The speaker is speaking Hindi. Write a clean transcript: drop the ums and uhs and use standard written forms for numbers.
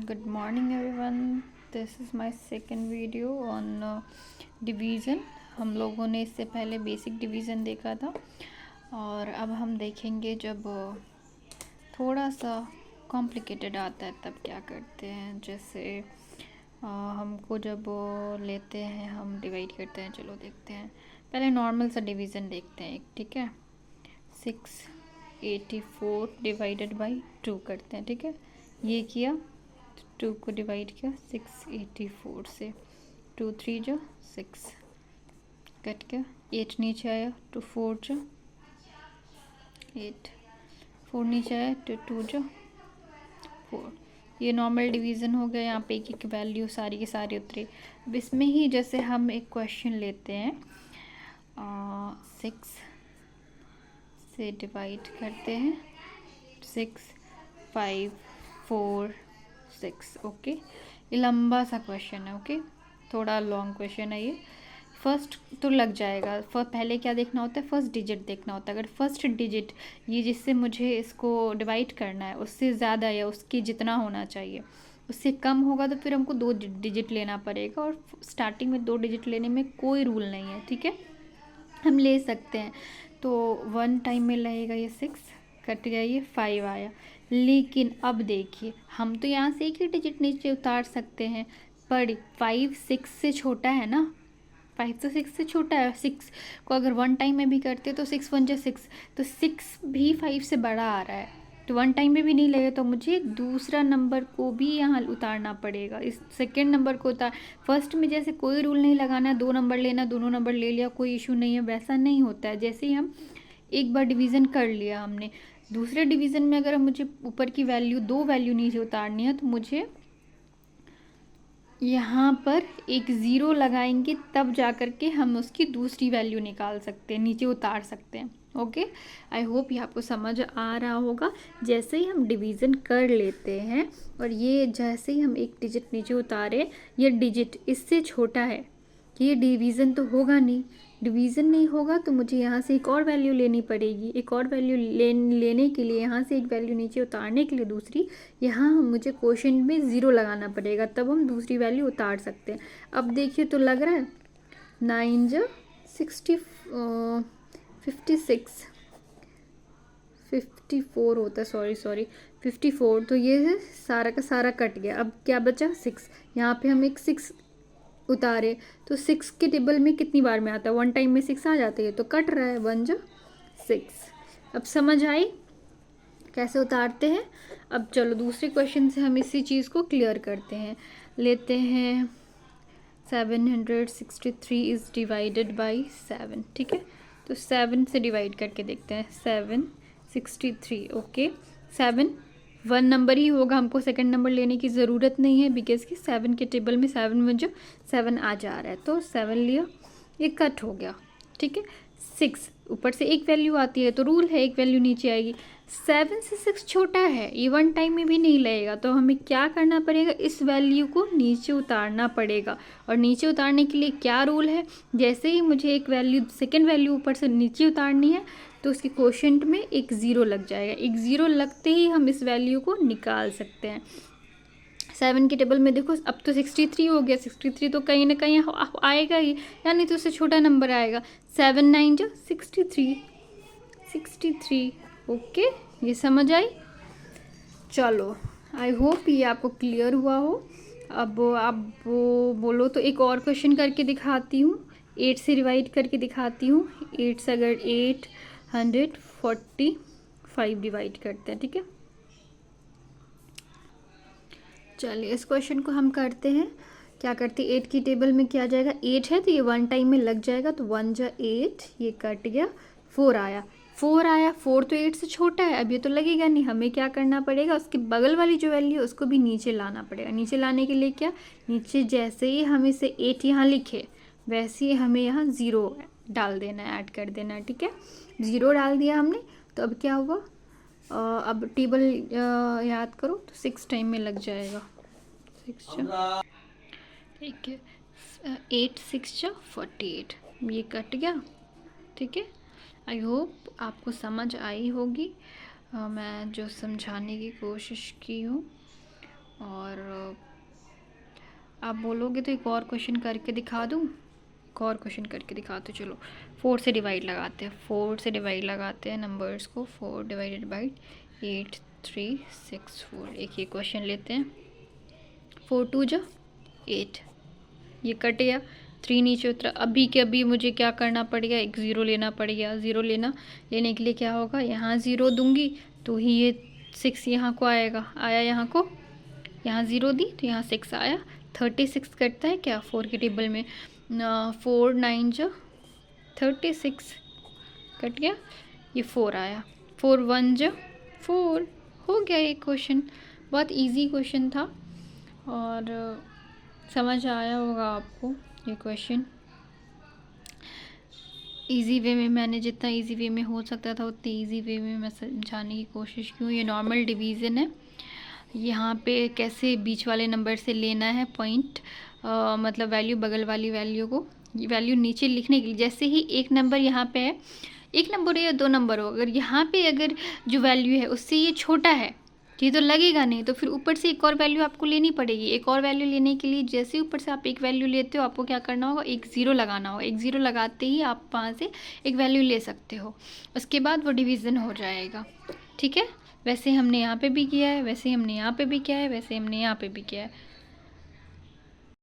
Good morning everyone. This is my second video on division. हम लोगों ने इससे पहले बेसिक डिवीज़न देखा था और अब हम देखेंगे जब थोड़ा सा कॉम्प्लिकेटेड आता है तब क्या करते हैं. जैसे हमको जब लेते हैं हम डिवाइड करते हैं. चलो देखते हैं. पहले नॉर्मल सा डिवीज़न देखते हैं एक. ठीक है, 684 डिवाइडेड बाई 2 करते हैं. ठीक है, ये किया, 2 को डिवाइड किया 684 से. 2 3 जो 6 कट गया. 8 नीचे आया तो 4 जो 8. 4 नीचे आया तो 2 जो 4. ये नॉर्मल डिवीज़न हो गया. यहाँ पे एक एक वैल्यू सारी की सारी उतरी. अब इसमें ही जैसे हम एक क्वेश्चन लेते हैं 6 से डिवाइड करते हैं 6 5 4 6. ओके, ये लंबा सा क्वेश्चन है. ओके, थोड़ा लॉन्ग क्वेश्चन है ये. फर्स्ट तो लग जाएगा. पहले क्या देखना होता है, फर्स्ट डिजिट देखना होता है. अगर फर्स्ट डिजिट ये जिससे मुझे इसको डिवाइड करना है उससे ज़्यादा या उसकी जितना होना चाहिए उससे कम होगा तो फिर हमको 2 डिजिट लेना पड़ेगा. और स्टार्टिंग में 2 डिजिट लेने में कोई रूल नहीं है. ठीक है, हम ले सकते हैं. तो 1 टाइम में लगेगा. ये 6 कट गया, ये 5 आया. लेकिन अब देखिए, हम तो यहाँ से एक ही डिजिट नीचे उतार सकते हैं पर 5 6 से छोटा है ना. 5 तो 6 से छोटा है. 6 को अगर 1 टाइम में भी करते तो 6 1 जा 6, तो 6 भी 5 से बड़ा आ रहा है. तो 1 टाइम में भी नहीं लगे तो मुझे दूसरा नंबर को भी यहाँ उतारना पड़ेगा. इस सेकेंड नंबर को उतार. फर्स्ट में जैसे कोई रूल नहीं लगाना है, 2 नंबर लेना, दोनों नंबर ले लिया, कोई इशू नहीं है, वैसा नहीं होता है. जैसे ही हम एक बार डिवीज़न कर लिया हमने, दूसरे डिवीज़न में अगर मुझे ऊपर की वैल्यू 2 वैल्यू नीचे उतारनी है तो मुझे यहाँ पर एक ज़ीरो लगाएंगे तब जा कर के हम उसकी दूसरी वैल्यू निकाल सकते हैं, नीचे उतार सकते हैं. ओके, आई होप ये आपको समझ आ रहा होगा. जैसे ही हम डिवीज़न कर लेते हैं और ये जैसे ही हम एक डिजिट नीचे उतारे, ये डिजिट इससे छोटा है, ये डिवीज़न तो होगा नहीं. डिवीज़न नहीं होगा तो मुझे यहाँ से एक और वैल्यू लेनी पड़ेगी. एक और वैल्यू लेने के लिए यहाँ से एक वैल्यू नीचे उतारने के लिए दूसरी, यहाँ मुझे क्वोशंट में ज़ीरो लगाना पड़ेगा तब हम दूसरी वैल्यू उतार सकते हैं. अब देखिए तो लग रहा है 9 जो 56 54 होता है. सॉरी 54. तो ये है सारा का सारा कट गया. अब क्या बचा 6. यहाँ पे हम एक 6 उतारे तो 6 के टेबल में कितनी बार में आता है, 1 टाइम में 6 आ जाती है तो कट रहा है 1 जो 6. अब समझ आई कैसे उतारते हैं. अब चलो दूसरे क्वेश्चन से हम इसी चीज़ को क्लियर करते हैं. लेते हैं 763 इज़ डिवाइडेड बाई 7. ठीक है, तो 7 से डिवाइड करके देखते हैं. 763. ओके, 7 1 नंबर ही होगा, हमको सेकंड नंबर लेने की ज़रूरत नहीं है बिकॉज कि 7 के टेबल में 7 में जो 7 आ जा रहा है तो 7 लिया, ये कट हो गया. ठीक है, 6 ऊपर से एक वैल्यू आती है तो रूल है एक वैल्यू नीचे आएगी. 7 से 6 छोटा है, ये 1 टाइम में भी नहीं लगेगा तो हमें क्या करना पड़ेगा, इस वैल्यू को नीचे उतारना पड़ेगा. और नीचे उतारने के लिए क्या रूल है, जैसे ही मुझे एक वैल्यू सेकेंड वैल्यू ऊपर से नीचे उतारनी है तो उसकी क्वोशंट में एक ज़ीरो लग जाएगा. एक ज़ीरो लगते ही हम इस वैल्यू को निकाल सकते हैं. 7 के टेबल में देखो अब तो 63 हो गया. 63 तो कहीं ना कहीं आएगा ही, यानी तो उससे छोटा नंबर आएगा. 7 9 जो 63. ओके, ये समझ आई. चलो, आई होप ये आपको क्लियर हुआ हो. अब आप बोलो तो एक और क्वेश्चन करके दिखाती हूँ. 8 से डिवाइड करके दिखाती हूँ. 8 से अगर 845 डिवाइड करते हैं. ठीक है, चलिए इस क्वेश्चन को हम करते हैं. क्या करते हैं, 8 की टेबल में क्या आ जाएगा, 8 है तो ये 1 टाइम में लग जाएगा तो 1 जा 8, ये कट गया. 4 आया. 4 तो 8 से छोटा है, अब ये तो लगेगा नहीं. हमें क्या करना पड़ेगा, उसके बगल वाली जो वैल्यू है उसको भी नीचे लाना पड़ेगा. नीचे लाने के लिए क्या, नीचे जैसे ही हम इसे 8 यहाँ लिखे वैसे ही हमें यहाँ 0 डाल देना है, ऐड कर देना है. ठीक है, 0 डाल दिया हमने तो अब क्या हुआ, अब टेबल याद करो तो 6 टाइम में लग जाएगा. 6 ठीक है, 8 6 जा 48, ये कट गया. ठीक है, आई होप आपको समझ आई होगी. मैं जो समझाने की कोशिश की हूँ और आप बोलोगे तो एक और क्वेश्चन करके दिखा दूँ, एक और क्वेश्चन करके दिखा दो। चलो 4 से डिवाइड लगाते हैं, 4 से डिवाइड लगाते हैं नंबर्स को। 4 डिवाइडेड बाई 8 3 6 4। एक ये क्वेश्चन लेते हैं। 4 2 जो 8, ये कट गया, 3 नीचे उतरा। अभी के अभी मुझे क्या करना पड़ेगा, एक ज़ीरो लेना पड़ेगा। ज़ीरो लेने के लिए क्या होगा, यहाँ ज़ीरो दूंगी तो ही ये 6 यहाँ को आएगा। आया यहाँ को, यहाँ ज़ीरो दी तो यहाँ 6 आया। 36 कटता है क्या 4 के टेबल में, 4 9 जो 36 कट गया, ये 4 आया। 4 1 जो 4, हो गया ये क्वेश्चन। बहुत इजी क्वेश्चन था और समझ आया होगा आपको ये क्वेश्चन। इजी वे में मैंने जितना इजी वे में हो सकता था उतने इजी वे में मैं समझाने की कोशिश की हूँ। ये नॉर्मल डिवीज़न है। यहाँ पे कैसे बीच वाले नंबर से लेना है पॉइंट, मतलब वैल्यू, बगल वाली वैल्यू को, वैल्यू नीचे लिखने के लिए। जैसे ही एक नंबर यहाँ पे है, एक नंबर हो या 2 नंबर हो, अगर यहाँ पे अगर जो वैल्यू है उससे ये छोटा है, ये तो लगेगा नहीं, तो फिर ऊपर से एक और वैल्यू आपको लेनी पड़ेगी। एक और वैल्यू लेने के लिए जैसे ऊपर से आप एक वैल्यू लेते हो, आपको क्या करना होगा, एक ज़ीरो लगाना होगा। एक ज़ीरो लगाते ही आप वहाँ से एक वैल्यू ले सकते हो, उसके बाद वो डिवीज़न हो जाएगा। ठीक है, वैसे हमने यहाँ पे भी किया है, वैसे हमने यहाँ पे भी किया है, वैसे हमने यहाँ पे भी किया है।